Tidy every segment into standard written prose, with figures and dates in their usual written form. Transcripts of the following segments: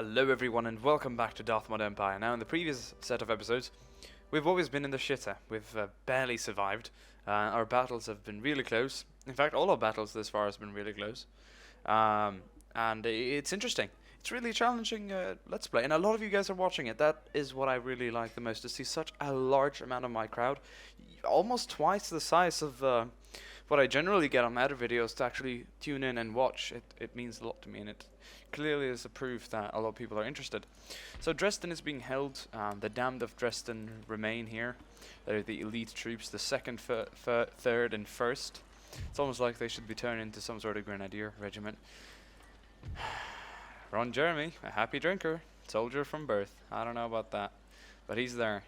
Hello everyone and welcome back to Darthmod Empire. Now in the previous set of episodes, we've always been in the shitter. We've barely survived. Our battles have been really close. In fact, all our battles this far have been really close. And it's interesting. It's really challenging Let's Play, and a lot of you guys are watching it. That is what I really like the most, to see such a large amount of my crowd. Almost twice the size of what I generally get on other videos to actually tune in and watch. It means a lot to me, and it clearly is a proof that a lot of people are interested. So Dresden is being held. The damned of Dresden remain here. They're the elite troops, the second, third, and first. It's almost like they should be turned into some sort of grenadier regiment. Ron Jeremy, a happy drinker, soldier from birth. I don't know about that, but he's there.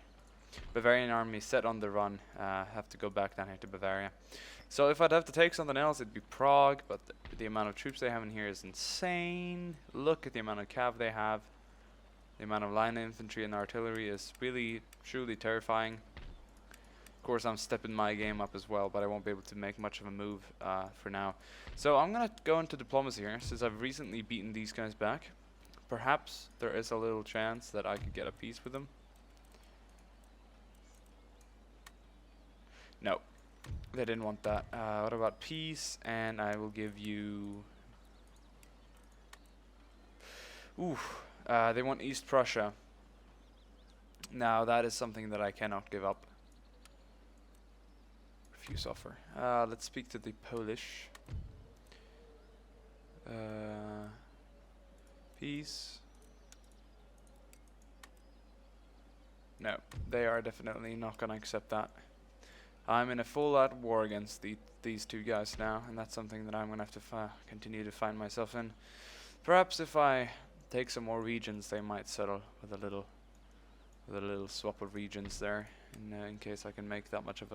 Bavarian army set on the run. Have to go back down here to Bavaria. So if I'd have to take something else, it'd be Prague, but the amount of troops they have in here is insane. Look at the amount of cav they have. The amount of line infantry and artillery is really, truly terrifying. Of course, I'm stepping my game up as well, but I won't be able to make much of a move for now. So I'm going to go into diplomacy here, since I've recently beaten these guys back. Perhaps there is a little chance that I could get a peace with them. No. They didn't want that. What about peace? And I will give you... Ooh. They want East Prussia. Now that is something that I cannot give up. Refuse offer. Let's speak to the Polish. Peace. No, they are definitely not going to accept that. I'm in a full-out war against these two guys now, and that's something that I'm going to have to continue to find myself in. Perhaps if I take some more regions, they might settle with a little swap of regions there, in case I can make that much of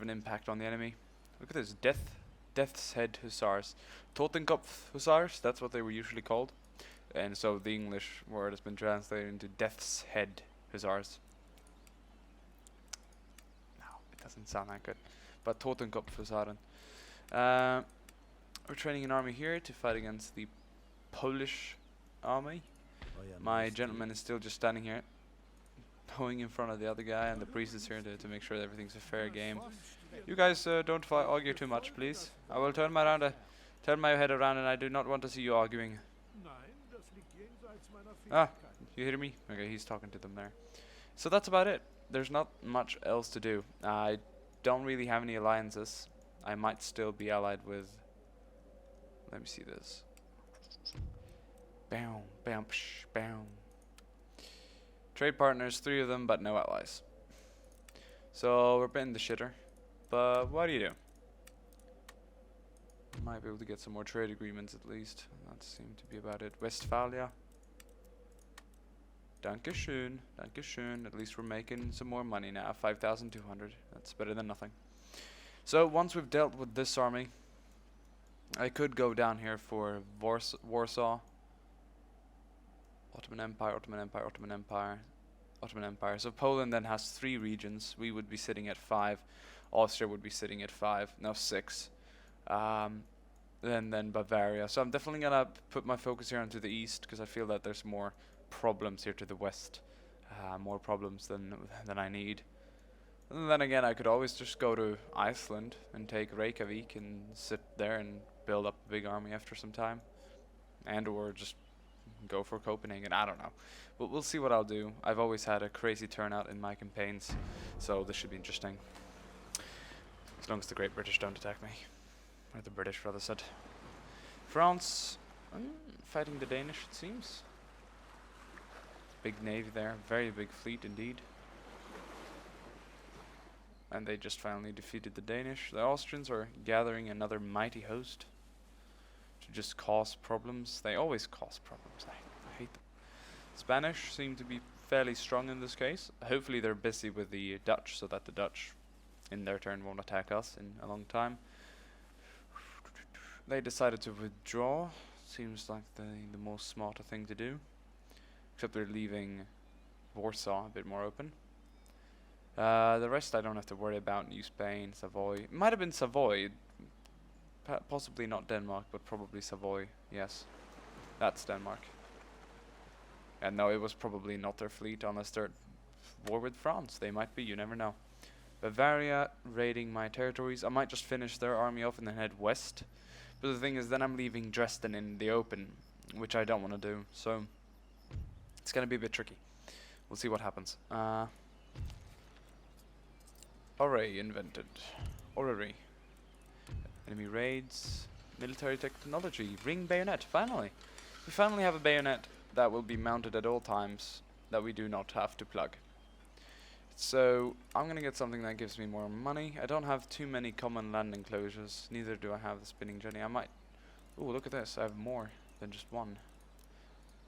an impact on the enemy. Look at this, Death's Head Hussars, Totenkopf Hussars. That's what they were usually called, and so the English word has been translated into Death's Head Hussars. Doesn't sound that good, but Totenkopf Husaren. We're training an army here to fight against the Polish army. My gentleman is still just standing here, going in front of the other guy, and the priest is here to make sure that everything's a fair game. You guys don't argue too much, please. I will turn my head around, and I do not want to see you arguing. Ah, you hear me? Okay, he's talking to them there. So that's about it. There's not much else to do. I don't really have any alliances. I might still be allied with... Let me see this. Bam, bam, psh, bam. Trade partners, 3 of them, but no allies. So we're in the shitter. But what do you do? Might be able to get some more trade agreements at least. That seemed to be about it. Westphalia. Dankeschön, Dankeschön. At least we're making some more money now. 5,200. That's better than nothing. So once we've dealt with this army, I could go down here for Warsaw. Ottoman Empire, Ottoman Empire, Ottoman Empire, Ottoman Empire. So Poland then has 3 regions. We would be sitting at 5. Austria would be sitting at 5. No, 6. Then Bavaria. So I'm definitely gonna put my focus here onto the east, because I feel that there's more problems here to the west, more problems than I need. And then again, I could always just go to Iceland and take Reykjavik and sit there and build up a big army after some time, and or just go for Copenhagen. I don't know, but we'll see what I'll do. I've always had a crazy turnout in my campaigns, so this should be interesting, as long as the Great British don't attack me, or the British rather said. France, fighting the Danish, it seems. Big navy there, very big fleet indeed. And they just finally defeated the Danish. The Austrians are gathering another mighty host to just cause problems. They always cause problems. I hate them. Spanish seem to be fairly strong in this case. Hopefully they're busy with the Dutch, so that the Dutch in their turn won't attack us in a long time. They decided to withdraw. Seems like the most smarter thing to do. Except they're leaving Warsaw a bit more open. The rest I don't have to worry about. New Spain, Savoy. It might have been Savoy. Possibly not Denmark, but probably Savoy. Yes. That's Denmark. And no, it was probably not their fleet unless they're at war with France. They might be, you never know. Bavaria raiding my territories. I might just finish their army off and then head west. But the thing is, then I'm leaving Dresden in the open, which I don't want to do. So it's going to be a bit tricky. We'll see what happens. Orrery invented. Orrery. Enemy raids. Military technology. Ring bayonet. Finally. We finally have a bayonet that will be mounted at all times that we do not have to plug. So I'm going to get something that gives me more money. I don't have too many common landing closures. Neither do I have the spinning jenny. I might... Ooh, look at this. I have more than just one.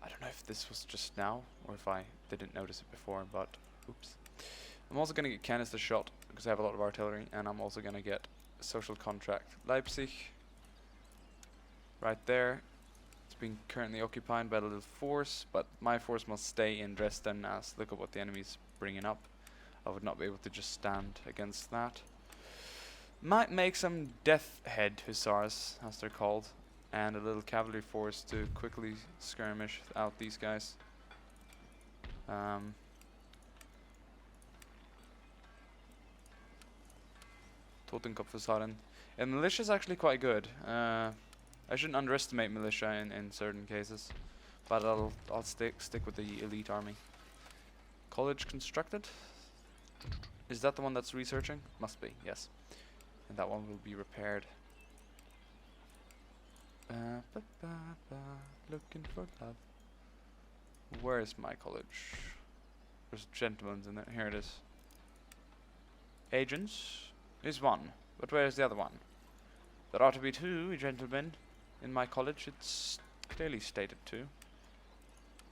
I don't know if this was just now or if I didn't notice it before, but oops. I'm also going to get canister shot because I have a lot of artillery, and I'm also going to get a social contract. Leipzig, right there. It's being currently occupied by a little force, but my force must stay in Dresden as look at what the enemy's bringing up. I would not be able to just stand against that. Might make some death head hussars, as they're called, and a little cavalry force to quickly skirmish out these guys. Totenkopfhussaren. And militia is actually quite good. I shouldn't underestimate militia in certain cases, but I'll stick with the elite army. College constructed. Is that the one that's researching? Must be, yes. And that one will be repaired. Looking for love. Where is my college? There's gentlemen's in there. Here it is. Agents is one, but where is the other one? There ought to be two gentlemen in my college. It's clearly stated two.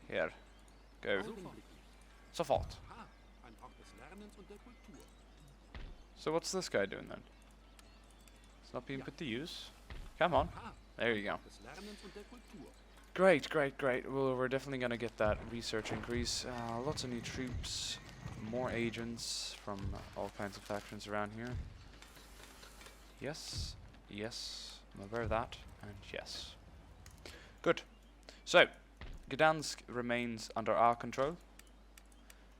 Here. Go. Sofort. So what's this guy doing then? It's not being put to use. Come on. There you go. Great, great, great. Well, we're definitely going to get that research increase. Lots of new troops. More agents from all kinds of factions around here. Yes. Yes. I'm aware of that. And yes. Good. So, Gdansk remains under our control.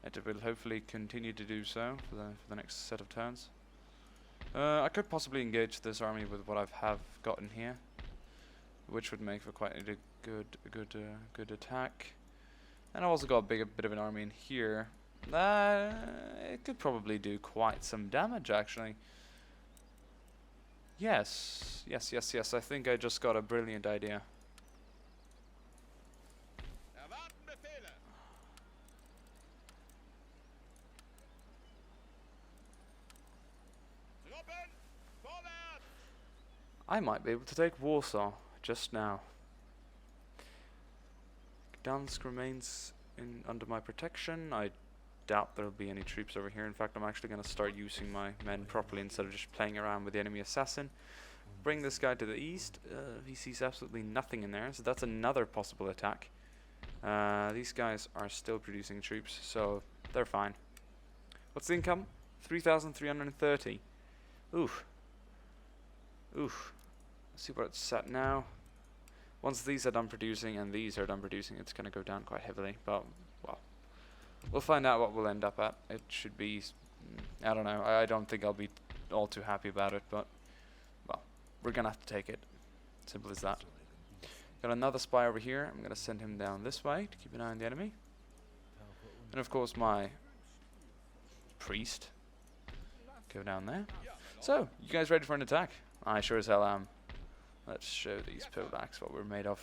It will hopefully continue to do so for the next set of turns. I could possibly engage this army with what I have gotten here, which would make for quite a good attack. And I've also got a bit of an army in here. It could probably do quite some damage, actually. Yes, yes, yes, yes. I think I just got a brilliant idea. I might be able to take Warsaw just now. Gdansk remains under my protection. I doubt there'll be any troops over here. In fact, I'm actually going to start using my men properly instead of just playing around with the enemy assassin. Bring this guy to the east. He sees absolutely nothing in there, so that's another possible attack. These guys are still producing troops, so they're fine. What's the income? 3,330. Oof. Oof. Let's see where it's set now. Once these are done producing and these are done producing, it's going to go down quite heavily. But, well, we'll find out what we'll end up at. It should be, I don't know. I don't think I'll be all too happy about it, but, well, we're going to have to take it. Simple as that. Got another spy over here. I'm going to send him down this way to keep an eye on the enemy. And, of course, my priest. Go down there. So, you guys ready for an attack? I sure as hell am. Let's show these Polacks what we're made of.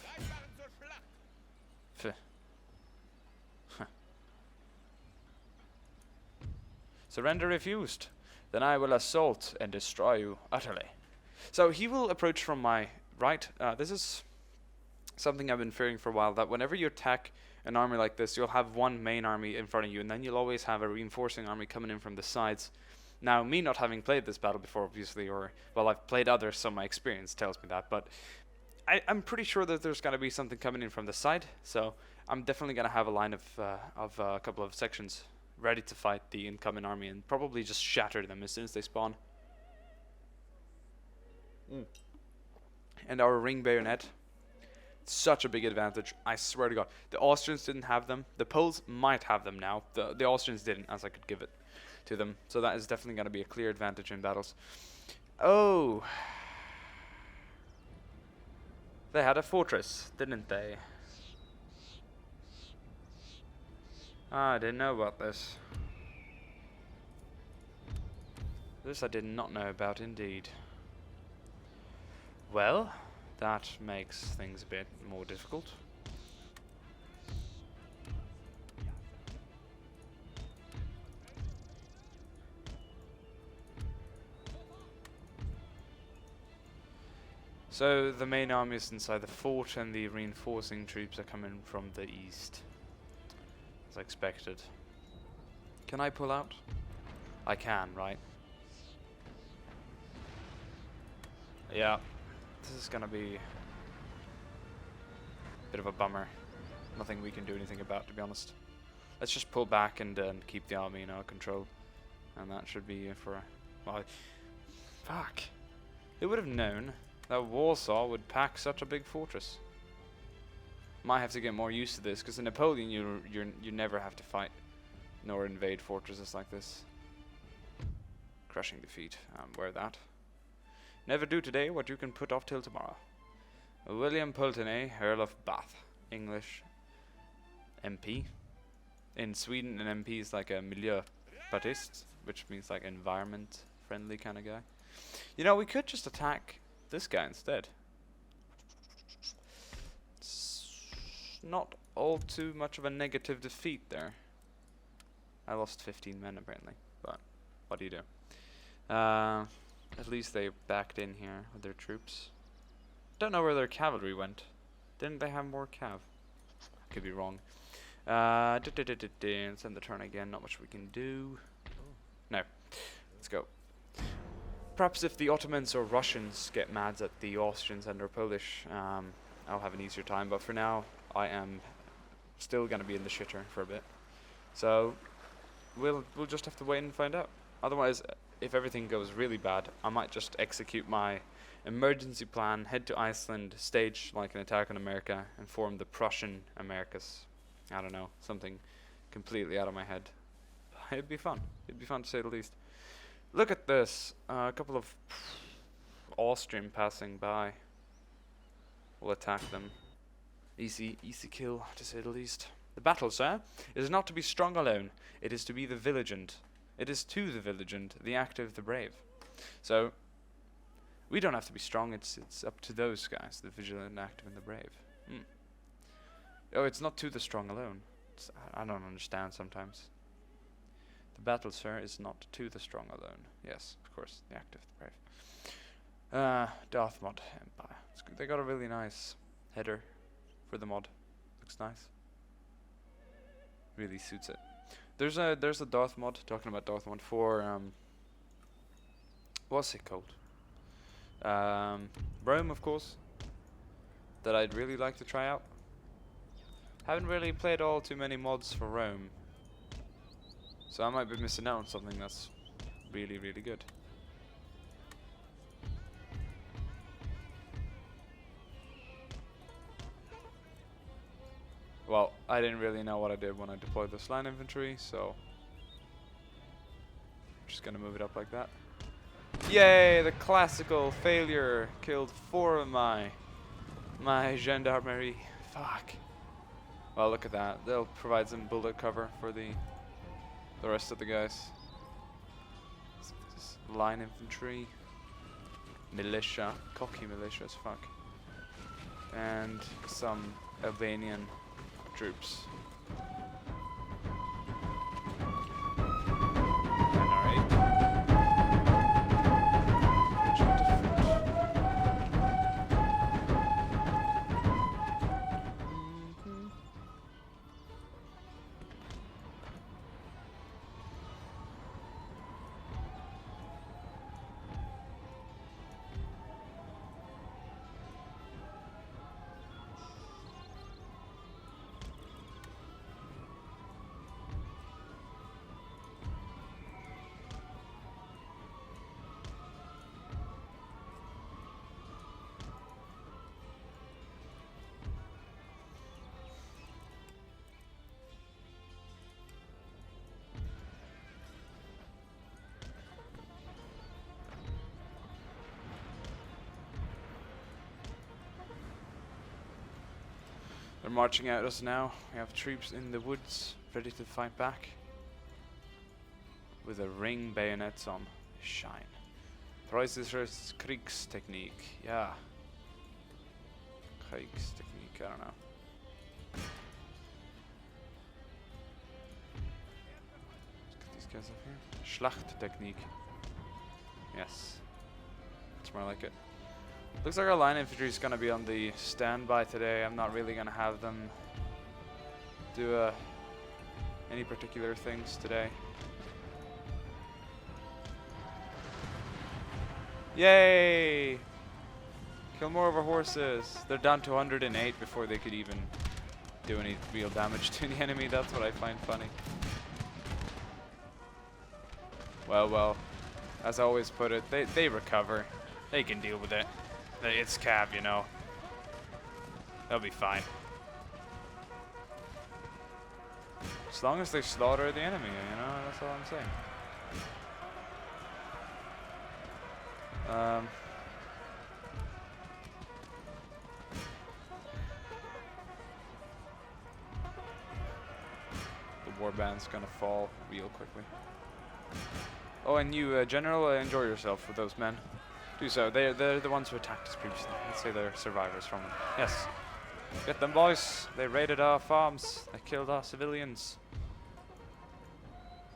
Surrender refused. Then I will assault and destroy you utterly. So he will approach from my right. This is something I've been fearing for a while, that whenever you attack an army like this, you'll have one main army in front of you, and then you'll always have a reinforcing army coming in from the sides. Now, me not having played this battle before, obviously, or, well, I've played others, so my experience tells me that, but I'm pretty sure that there's going to be something coming in from the side, so I'm definitely going to have a line of a couple of sections ready to fight the incoming army and probably just shatter them as soon as they spawn. And our ring bayonet Such a big advantage, I swear to God. The Austrians didn't have them. The Poles might have them now. The Austrians didn't, as I could give it to them. So that is definitely going to be a clear advantage in battles. Oh. They had a fortress, didn't they? Ah, I didn't know about this. This I did not know about, indeed. Well, that makes things a bit more difficult. So the main army is inside the fort and the reinforcing troops are coming from the east. As expected. Can I pull out? I can, right? Yeah. This is gonna be a bit of a bummer. Nothing we can do anything about, to be honest. Let's just pull back and keep the army in our control. And that should be for... well, fuck. Who would have known that Warsaw would pack such a big fortress? Might have to get more used to this, because in Napoleon you never have to fight nor invade fortresses like this. Crushing defeat. Wear that. Never do today what you can put off till tomorrow. William Pulteney, Earl of Bath, English MP. In Sweden, an MP is like a miljöpartist, which means like environment-friendly kind of guy. You know, we could just attack this guy instead. It's not all too much of a negative defeat there. I lost 15 men apparently, but what do you do? At least they backed in here with their troops. Don't know where their cavalry went. Didn't they have more cav? Could be wrong. Let's end the turn again. Not much we can do. No. Let's go. Perhaps if the Ottomans or Russians get mad at the Austrians and or Polish, I'll have an easier time. But for now, I am still going to be in the shitter for a bit. So we'll just have to wait and find out. Otherwise, if everything goes really bad, I might just execute my emergency plan, head to Iceland, stage like an attack on America, and form the Prussian Americas. I don't know, something completely out of my head. It'd be fun. It'd be fun to say the least. Look at this. A couple of Austrian passing by. We'll attack them. Easy kill, to say the least. The battle, sir, is not to be strong alone. It is to be the vigilant. It is to the vigilant, the active, the brave. So, we don't have to be strong. It's up to those guys, the vigilant, active, and the brave. Oh, it's not to the strong alone. I don't understand sometimes. The battle, sir, is not to the strong alone. Yes, of course, the active, the brave. Darth Mod Empire. It's good. They got a really nice header for the mod. Looks nice. Really suits it. There's a Darth mod, talking about Darth mod for what's it called? Rome, of course. That I'd really like to try out. Haven't really played all too many mods for Rome. So I might be missing out on something that's really, really good. Well, I didn't really know what I did when I deployed this line infantry, so I'm just gonna move it up like that. Yay, the classical failure killed 4 of my gendarmerie. Fuck. Well, look at that. They'll provide some bullet cover for the rest of the guys. This line infantry, militia, cocky militias, fuck, and some Albanian troops. They're marching at us now. We have troops in the woods ready to fight back. With a ring bayonets on. Shine. Preußisches Kriegstechnik. Yeah. Kriegstechnik, I don't know. Let's get these guys up here. Schlachttechnik. Yes. That's more like it. Looks like our line infantry is going to be on the standby today. I'm not really going to have them do any particular things today. Yay! Kill more of our horses. They're down to 108 before they could even do any real damage to the enemy. That's what I find funny. Well, well. As I always put it, they recover. They can deal with it. It's Cav, you know. They'll be fine. As long as they slaughter the enemy, you know, that's all I'm saying. The warband's gonna fall real quickly. Oh, and you, General, enjoy yourself with those men. Do so. They're the ones who attacked us previously. Let's say they're survivors from them. Yes. Get them, boys. They raided our farms. They killed our civilians.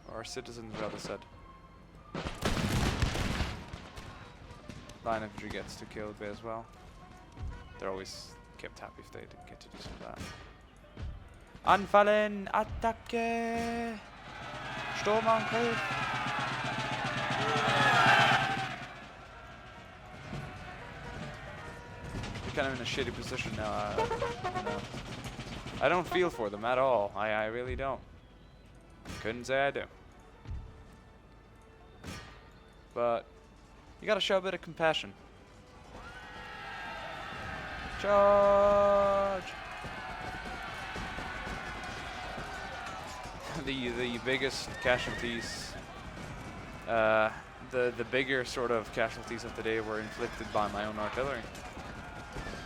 Or our citizens, rather said. Line infantry gets to kill a bit as well. They're always kept happy if they didn't get to do some of that. Anfallen! Attacke! Sturmangriff! We're kind of in a shitty position now. You know. I don't feel for them at all. I really don't. Couldn't say I do. But you gotta show a bit of compassion. Charge! the biggest casualties, the bigger sort of casualties of the day were inflicted by my own artillery.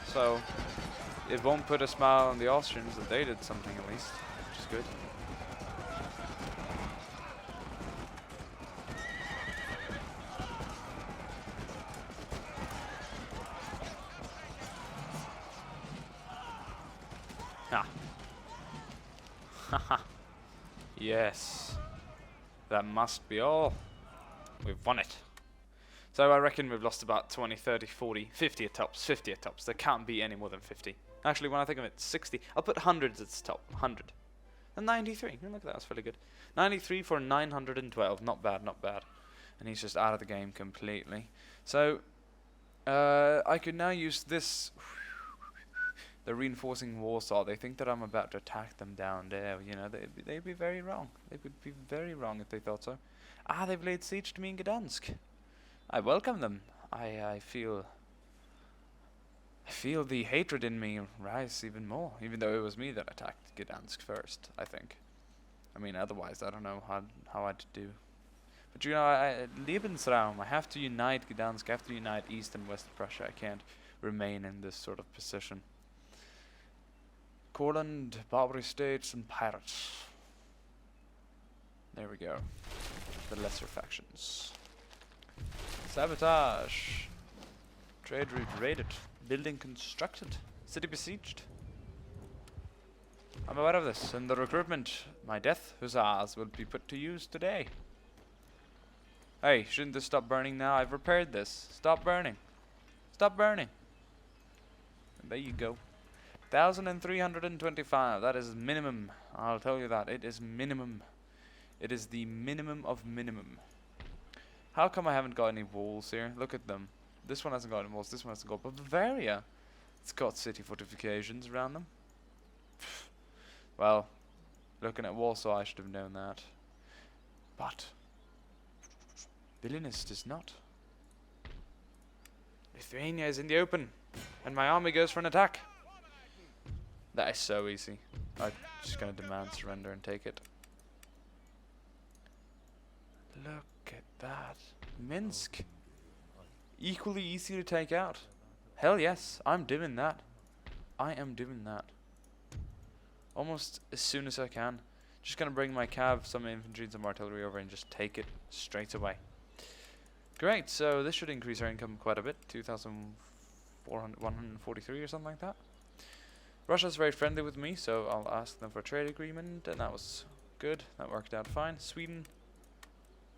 So it won't put a smile on the Austrians that they did something at least, which is good. Haha. Yes. That must be all. We've won it. So I reckon we've lost about 20, 30, 40, 50 at tops. 50 at tops. There can't be any more than 50. Actually, when I think of it, 60. I'll put hundreds at the top. 100. And 93. Look at that. That's fairly good. 93 for 912. Not bad, not bad. And he's just out of the game completely. So I could now use this. They're reinforcing Warsaw. They think that I'm about to attack them down there. You know, they'd be very wrong. They would be very wrong if they thought so. Ah, they've laid siege to me in Gdansk. I welcome them. I feel the hatred in me rise even more, even though it was me that attacked Gdansk first, I think. I mean, otherwise, I don't know how I'd do. But you know, Lebensraum, I have to unite Gdansk, I have to unite East and West Prussia. I can't remain in this sort of position. Courland, Barbary States, and Pirates. There we go. The lesser factions. Sabotage. Trade route raided. Building constructed. City besieged. I'm aware of this. In the recruitment, my death hussars will be put to use today. Hey, shouldn't this stop burning now? I've repaired this. Stop burning. Stop burning. And there you go. 1,325. That is minimum. I'll tell you that. It is minimum. It is the minimum of minimum. How come I haven't got any walls here? Look at them. This one hasn't got any walls. This one hasn't got. But Bavaria, it's got city fortifications around them. Well, looking at Warsaw, I should have known that. But Vilnius does not. Lithuania is in the open, and my army goes for an attack. That is so easy. I'm just going to demand surrender and take it. Look at that. Minsk. Equally easy to take out. Hell yes, I'm doing that. I am doing that. almost as soon as I can. Just gonna bring my cav, some infantry, and some artillery over and just take it straight away. Great, so this should increase our income quite a bit, 2,143 or something like that. Russia's very friendly with me, so I'll ask them for a trade agreement, and that was good. That worked out fine. Sweden,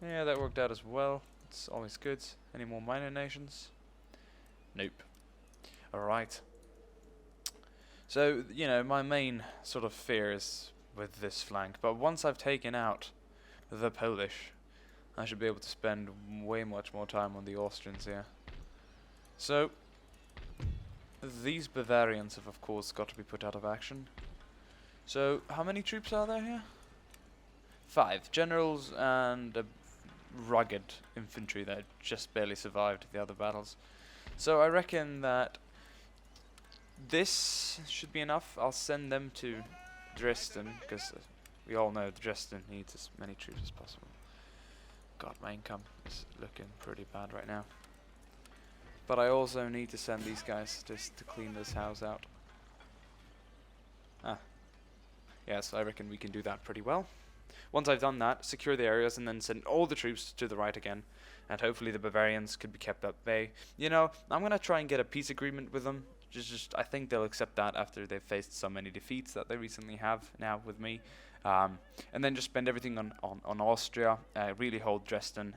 yeah, that worked out as well. It's always good. Any more minor nations? Nope. Alright. So, you know, my main sort of fear is with this flank, but once I've taken out the Polish, I should be able to spend way much more time on the Austrians here. So, these Bavarians have of course got to be put out of action. So, how many troops are there here? 5 generals and a rugged infantry that just barely survived the other battles. So I reckon that this should be enough. I'll send them to Dresden, because we all know Dresden needs as many troops as possible. God, my income is looking pretty bad right now. But I also need to send these guys just to clean this house out. Yes, I reckon we can do that pretty well. Once I've done that, secure the areas and then send all the troops to the right again. And hopefully the Bavarians could be kept at bay. You know, I'm going to try and get a peace agreement with them. I think they'll accept that after they've faced so many defeats that they recently have now with me. And then just spend everything on Austria, really hold Dresden,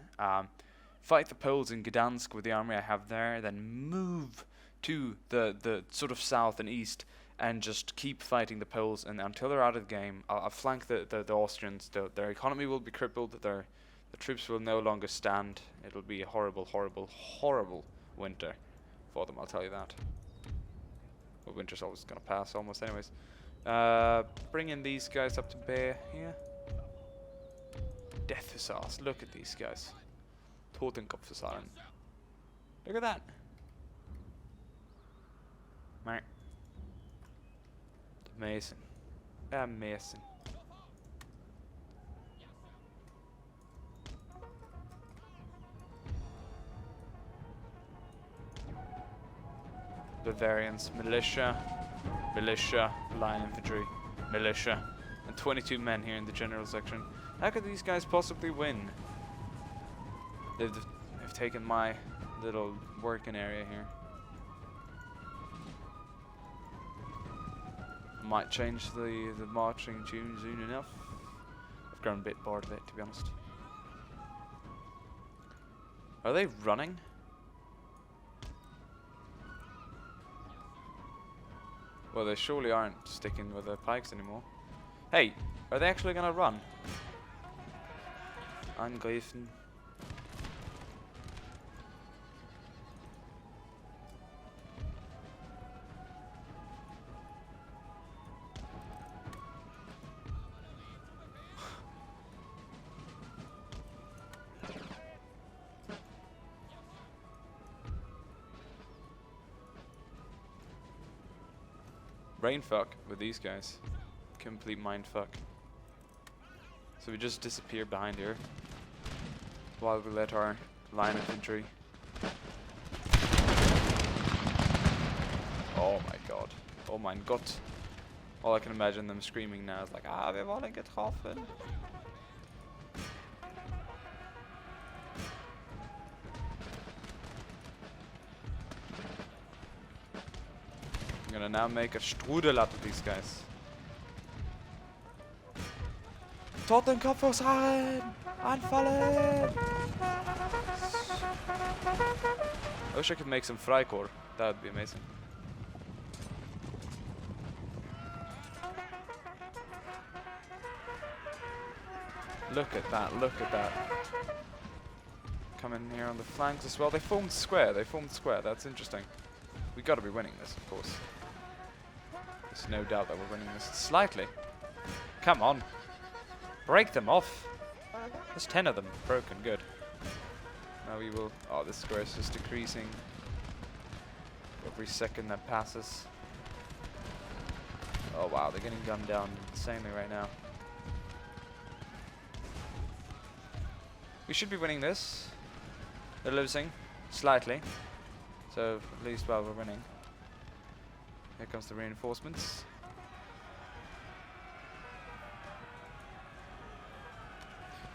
fight the Poles in Gdansk with the army I have there, then move to the sort of south and east and just keep fighting the Poles, and until they're out of the game, I'll flank the Austrians. Their economy will be crippled, the troops will no longer stand. It'll be a horrible, horrible, horrible winter for them, I'll tell you that. Well, winter's always gonna pass almost anyways. Bringing these guys up to bear here. Death Hussars, look at these guys. Totenkopfhussaren. Look at that. Mate. Amazing. Amazing. Bavarians, militia, line infantry, militia, and 22 men here in the general section. How could these guys possibly win? They've taken my little working area here. Might change the marching tune soon enough. I've grown a bit bored of it, to be honest. Are they running? Well, they surely aren't sticking with their pikes anymore. Hey, are they actually gonna run? Angreifen. Brainfuck with these guys. Complete mindfuck. So we just disappear behind here while we let our line infantry. Oh my god. Oh mein Gott. All I can imagine them screaming now is like, wir wollen getroffen. I'm gonna now make a strudel out of these guys. Totenkopfhussaren! Anfallen! I wish I could make some Freikorps. That would be amazing. Look at that, look at that. Come in here on the flanks as well. They formed square, that's interesting. We gotta be winning this, of course. There's no doubt that we're winning this slightly. Come on. Break them off. There's 10 of them broken, good. Now we will... Oh, this square is just decreasing every second that passes. Oh wow, they're getting gunned down insanely right now. We should be winning this. They're losing, slightly. So, at least while we're winning. Here comes the reinforcements.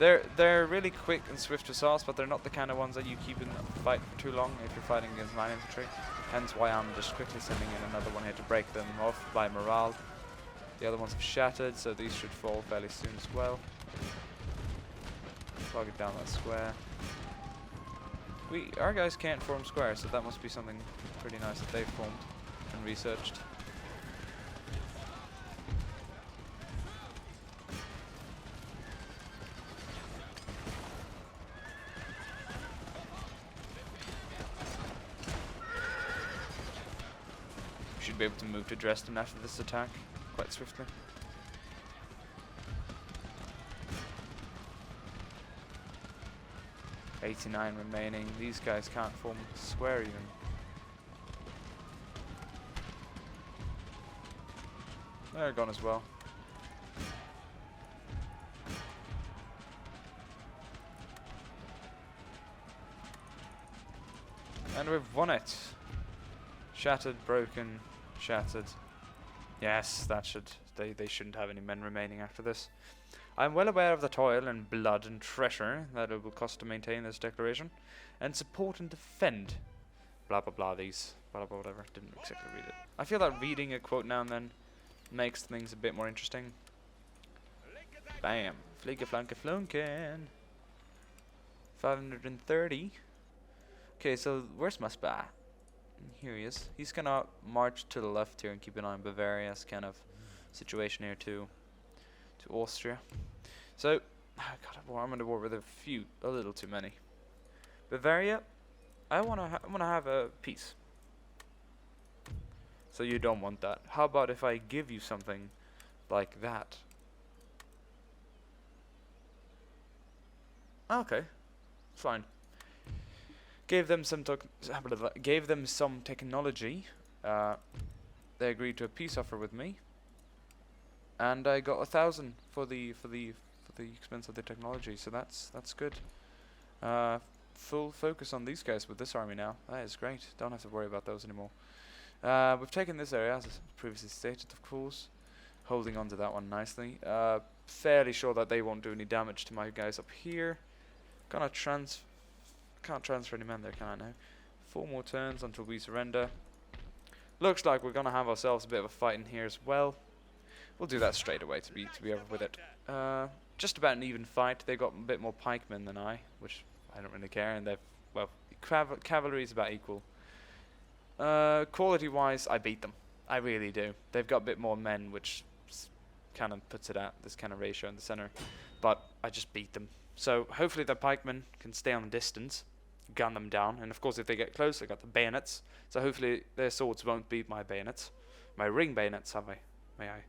They're really quick and swift assaults, but they're not the kind of ones that you keep in the fight for too long if you're fighting against line infantry. Hence why I'm just quickly sending in another one here to break them off by morale. The other ones have shattered, so these should fall fairly soon as well. Target down that square. Our guys can't form squares, so that must be something pretty nice that they've formed and researched. Should be able to move to Dresden after this attack quite swiftly. $89 remaining. These guys can't form a square even. They're gone as well. And we've won it. Shattered, broken, shattered. Yes, that should. They shouldn't have any men remaining after this. I'm well aware of the toil and blood and treasure that it will cost to maintain this declaration, and support and defend. Blah blah blah. These blah blah whatever. Didn't exactly read it. I feel that reading a quote now and then makes things a bit more interesting. Bam. Fliege flanke flunken. 530. Okay, so where's my spy? Here he is. He's gonna march to the left here and keep an eye on Bavaria's kind of situation here to Austria. So, God, I'm in a war with a little too many. Bavaria, I wanna have a peace. So you don't want that. How about if I give you something like that? Okay, fine. Gave them some technology. They agreed to a peace offer with me, and I got 1,000 for the expense of the technology. So that's good. Full focus on these guys with this army now. That is great. Don't have to worry about those anymore. We've taken this area as previously stated, of course. Holding on to that one nicely. Fairly sure that they won't do any damage to my guys up here. Gonna can't transfer any men there, can I now? 4 more turns until we surrender. Looks like we're gonna have ourselves a bit of a fight in here as well. We'll do that straight away to be over with it. Just about an even fight. They got a bit more pikemen than I, which I don't really care, and they've cavalry is about equal. Quality-wise, I beat them. I really do. They've got a bit more men, which kind of puts it at this kind of ratio in the center. But I just beat them. So hopefully the pikemen can stay on the distance, gun them down, and of course if they get close, they got the bayonets. So hopefully their swords won't beat my bayonets, my ring bayonets. May I?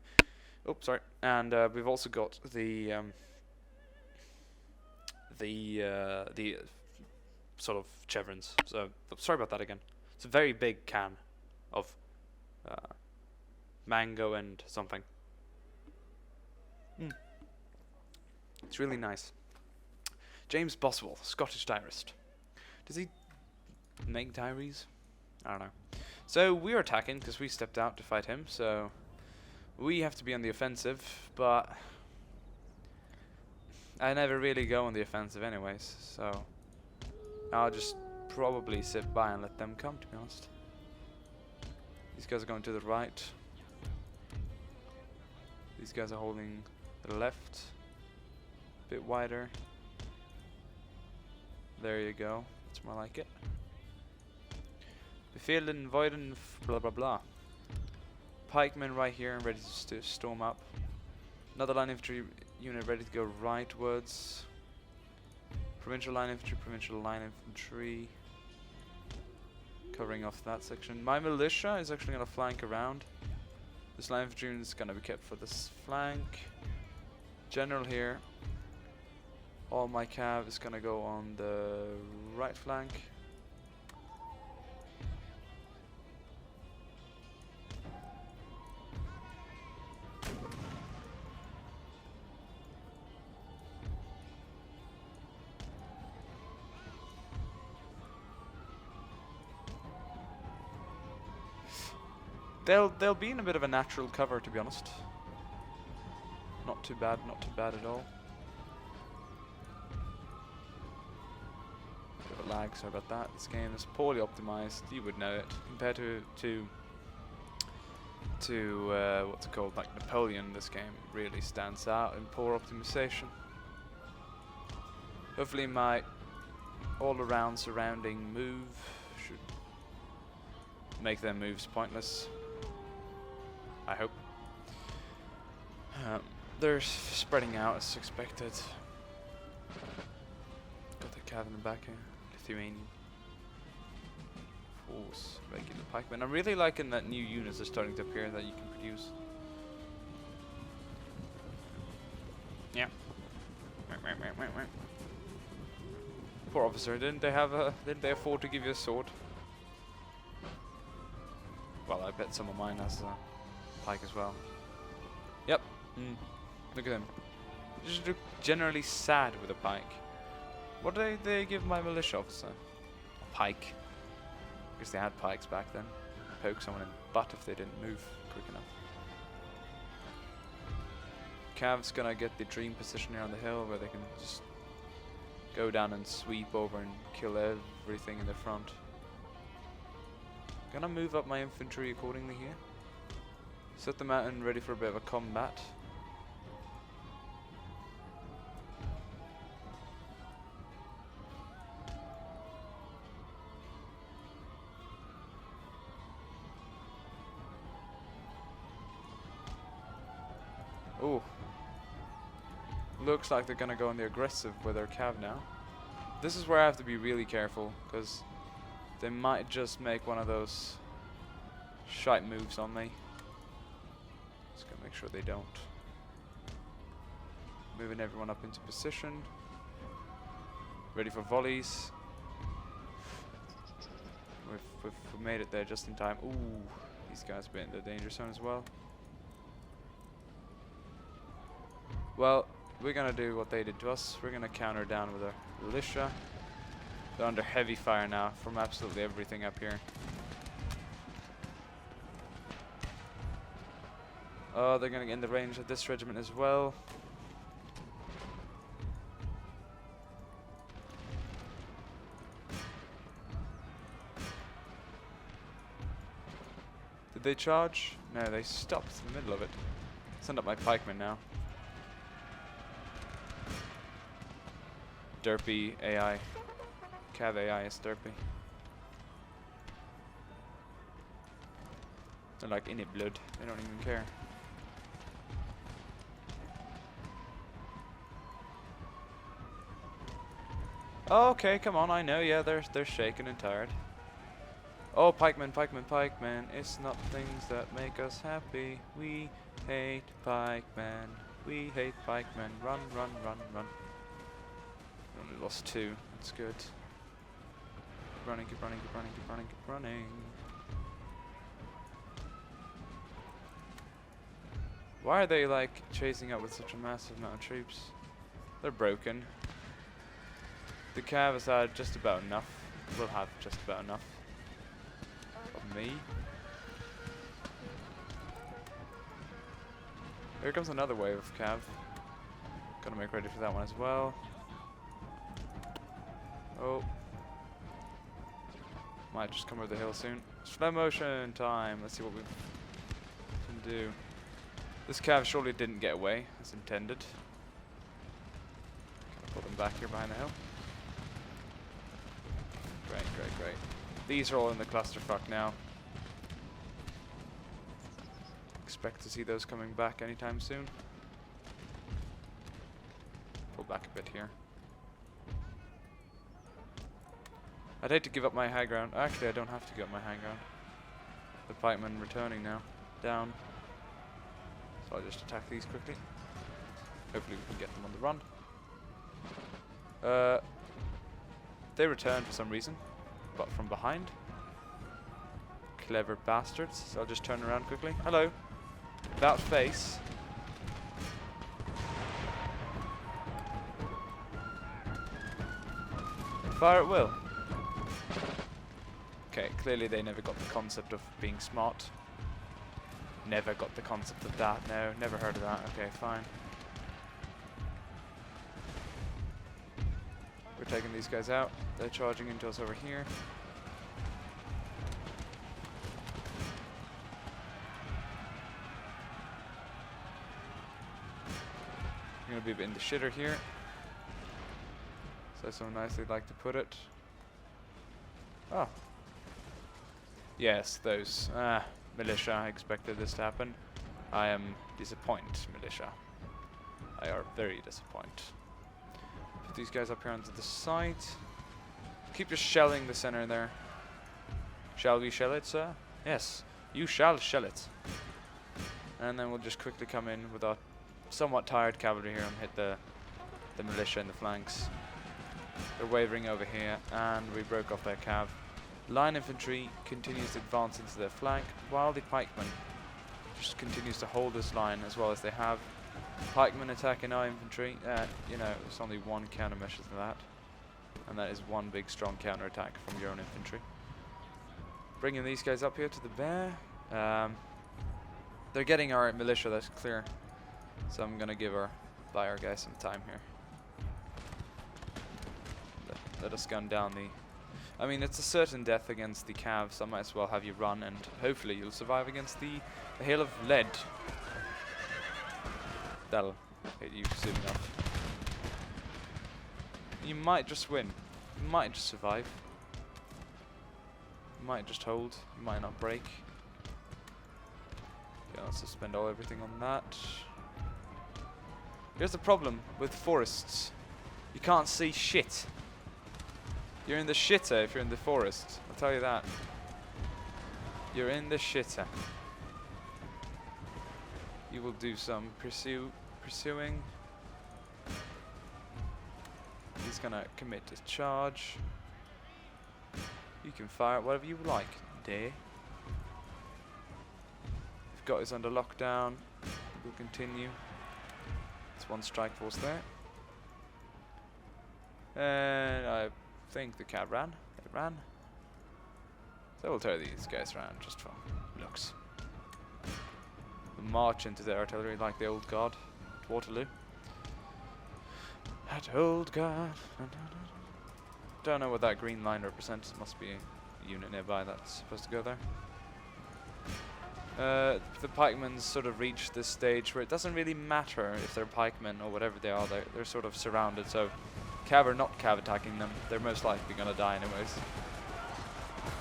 Oops, sorry. And we've also got the sort of chevrons. So sorry about that again. It's a very big can of mango and something. It's really nice. James Boswell, Scottish diarist. Does he make diaries? I don't know. So we're attacking because we stepped out to fight him, so we have to be on the offensive, but I never really go on the offensive anyways, so I'll just probably sit by and let them come, to be honest. These guys are going to the right. These guys are holding the left. A bit wider. There you go. That's more like it. Befehlen, Voiden, blah blah blah. Pikemen right here and ready to storm up. Another line infantry unit ready to go rightwards. Provincial line infantry. Covering off that section. My militia is actually going to flank around. This line infantry unit is going to be kept for this flank. General here. All my cav is going to go on the right flank. They'll be in a bit of a natural cover, to be honest. Not too bad at all. lag, sorry about that. This game is poorly optimized, you would know it, compared to what's it called, like Napoleon. This game really stands out in poor optimization. Hopefully my all-around surrounding move should make their moves pointless. I hope. They're spreading out as expected. Got the cav in the back here. Lithuanian force, regular pikemen. I'm really liking that new units are starting to appear that you can produce. Yeah. Poor officer, didn't they afford to give you a sword? Well, I bet some of mine has a pike as well. Yep. Look at them. Just look generally sad with a pike. What did they give my militia officer? A pike. Because they had pikes back then. Poke someone in the butt if they didn't move quick enough. Cav's gonna get the dream position here on the hill where they can just go down and sweep over and kill everything in the front. Gonna move up my infantry accordingly here. Set them out and ready for a bit of a combat. Ooh. Looks like they're gonna go on the aggressive with their cav now. This is where I have to be really careful, because they might just make one of those shite moves on me. Just gonna make sure they don't. Moving everyone up into position. Ready for volleys. We've made it there just in time. Ooh, these guys are in the danger zone as well. Well, we're gonna do what they did to us. We're gonna counter down with our militia. They're under heavy fire now from absolutely everything up here. Oh, they're gonna get in the range of this regiment as well. Did they charge? No, they stopped in the middle of it. Send up my pikemen now. Derpy AI. Cav AI is derpy. They're like in it blood. They don't even care. Oh, okay, come on, I know, yeah, they're shaken and tired. Oh, pikemen, pikemen, pikemen. It's not things that make us happy. We hate pikemen. We hate pikemen. Run, run, run, run. Only lost 2. That's good. Keep running, keep running, keep running, keep running, keep running. Why are they like chasing up with such a massive amount of troops? They're broken. The cav has had just about enough. We'll have just about enough of me. Here comes another wave of cav. Gotta make ready for that one as well. Oh. Might just come over the hill soon. Slow motion time. Let's see what we can do. This cav surely didn't get away as intended. Put them back here behind the hill. Great, great, great. These are all in the clusterfuck now. Expect to see those coming back anytime soon. Pull back a bit here. I'd hate to give up my high ground. Actually, I don't have to give up my high ground. The pikemen returning now. Down. So I'll just attack these quickly. Hopefully we can get them on the run. They returned for some reason, but from behind. Clever bastards. So I'll just turn around quickly. Hello. About face. Fire at will. Okay, clearly they never got the concept of being smart. Never got the concept of that. No, never heard of that. Okay, fine. We're taking these guys out. They're charging into us over here. I'm gonna be a bit in the shitter here. So nicely like to put it. Oh. Yes, those militia. I expected this to happen. I am disappointed, militia. I are very disappointed. Put these guys up here onto the side. Keep just shelling the center there. Shall we shell it, sir? Yes, you shall shell it. And then we'll just quickly come in with our somewhat tired cavalry here and hit the militia in the flanks. They're wavering over here, and we broke off their cav. Line infantry continues to advance into their flank, while the pikemen just continues to hold this line as well as they have. Pikemen attacking our infantry. You know, it's only one countermeasure to that, and that is one big strong counterattack from your own infantry. Bringing these guys up here to the bear. They're getting our militia, that's clear. So I'm gonna buy our guys some time here. Let us gun down the... I mean, it's a certain death against the cav, so I might as well have you run, and hopefully you'll survive against the hail of lead. That'll hit you soon enough. You might just win. You might just survive. You might just hold. You might not break. Okay, let's suspend everything on that. Here's the problem with forests. You can't see shit. You're in the shitter if you're in the forest. I'll tell you that. You're in the shitter. You will do some pursuing. He's gonna commit to charge. You can fire whatever you like, dear. We've got us under lockdown. We'll continue. It's one strike force there. And I think the cab ran. It ran. So we'll tear these guys around just for looks. We'll march into the artillery like the old god at Waterloo. That old god. Don't know what that green line represents. It must be a unit nearby that's supposed to go there. The pikemen sort of reach this stage where it doesn't really matter if they're pikemen or whatever they are. They're sort of surrounded, so cav or not cav attacking them, they're most likely going to die anyways.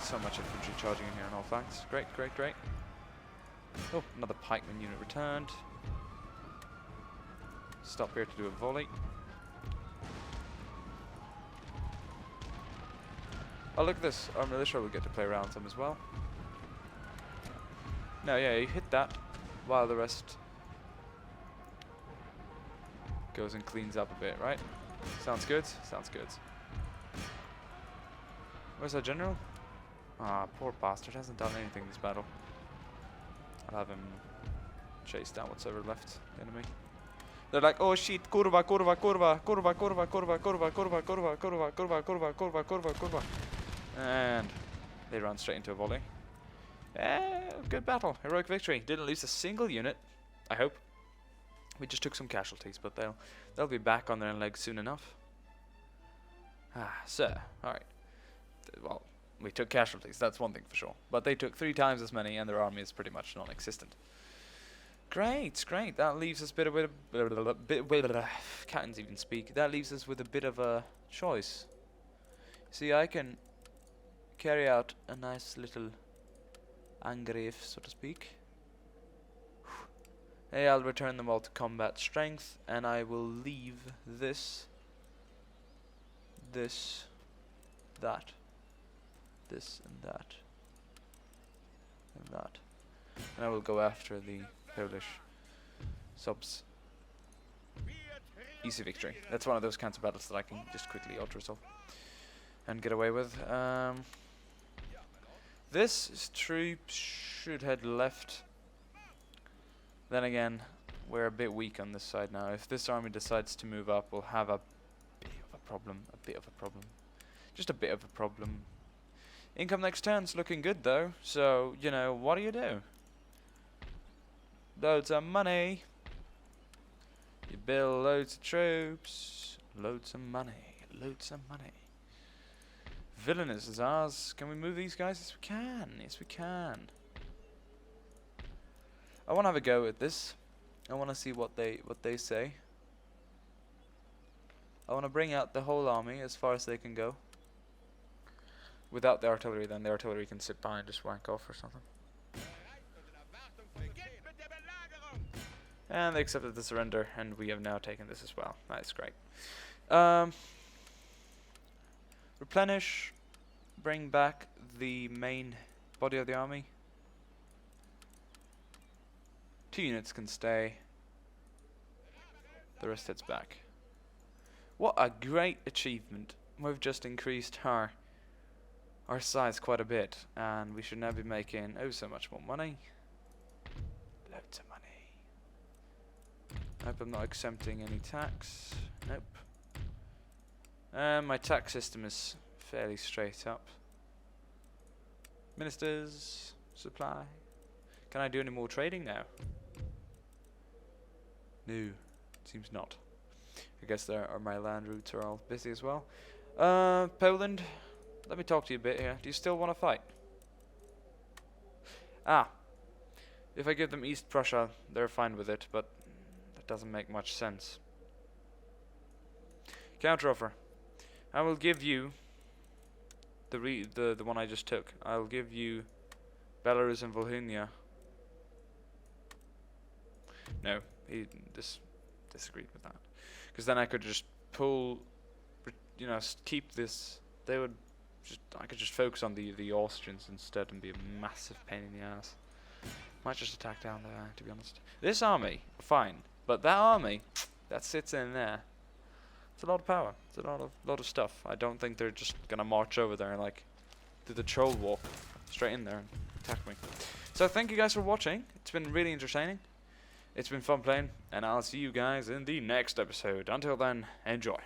So much infantry charging in here on all flanks. Great, great, great. Oh, another pikeman unit returned. Stop here to do a volley. Oh, look at this. Our militia will get to play around some as well. No, yeah, you hit that while the rest goes and cleans up a bit, right? Sounds good? Sounds good. Where's our general? Ah, poor bastard. Hasn't done anything this battle. I'll have him chase down what's ever left enemy. They're like, oh shit, curva, curva, curva, curva, curva, curva, curva, curva, curva, curva, curva, curva, curva, curva, curva. And they run straight into a volley. Good battle. Heroic victory. Didn't lose a single unit, I hope. We just took some casualties, but they'll be back on their legs soon enough. So, alright. Well, we took casualties, that's one thing for sure. But they took 3 times as many, and their army is pretty much non-existent. Great, great. That leaves us can't even speak. That leaves us with a bit of a choice. See, I can carry out a nice little Angriff, so to speak. Hey, I'll return them all to combat strength, and I will leave this, that, this, and that, and that. And I will go after the Polish subs. Easy victory. That's one of those kinds of battles that I can just quickly auto-resolve and get away with. This troop should head left. Then again, we're a bit weak on this side now. If this army decides to move up, we'll have a bit of a problem. A bit of a problem. Just a bit of a problem. Income next turn's looking good though. So, you know, what do? Loads of money. You build loads of troops. Loads of money. loads of money. Villainous is ours. Can we move these guys? Yes, we can. Yes, we can. I want to have a go at this. I want to see what they say. I want to bring out the whole army as far as they can go. Without the artillery, then the artillery can sit by and just wank off or something. And they accepted the surrender, and we have now taken this as well. That's great. Replenish. Bring back the main body of the army. 2 units can stay. The rest heads back. What a great achievement. We've just increased our size quite a bit, and we should now be making oh so much more money. Loads of money. I hope I'm not exempting any tax. Nope. My tax system is fairly straight up. Ministers, supply. Can I do any more trading now? No, seems not. I guess my land routes are all busy as well. Poland, let me talk to you a bit here. Do you still want to fight? Ah, if I give them East Prussia, they're fine with it, but that doesn't make much sense. Counteroffer. I will give you the one I just took. I'll give you Belarus and Volhynia. No, he disagreed with that. Because then I could just pull, you know, keep this. I could just focus on the Austrians instead and be a massive pain in the ass. Might just attack down there, to be honest. This army, fine, but that army that sits in there, it's a lot of power. It's a lot of stuff. I don't think they're just gonna march over there and like do the troll walk straight in there and attack me. So thank you guys for watching. It's been really entertaining. It's been fun playing, and I'll see you guys in the next episode. Until then, enjoy.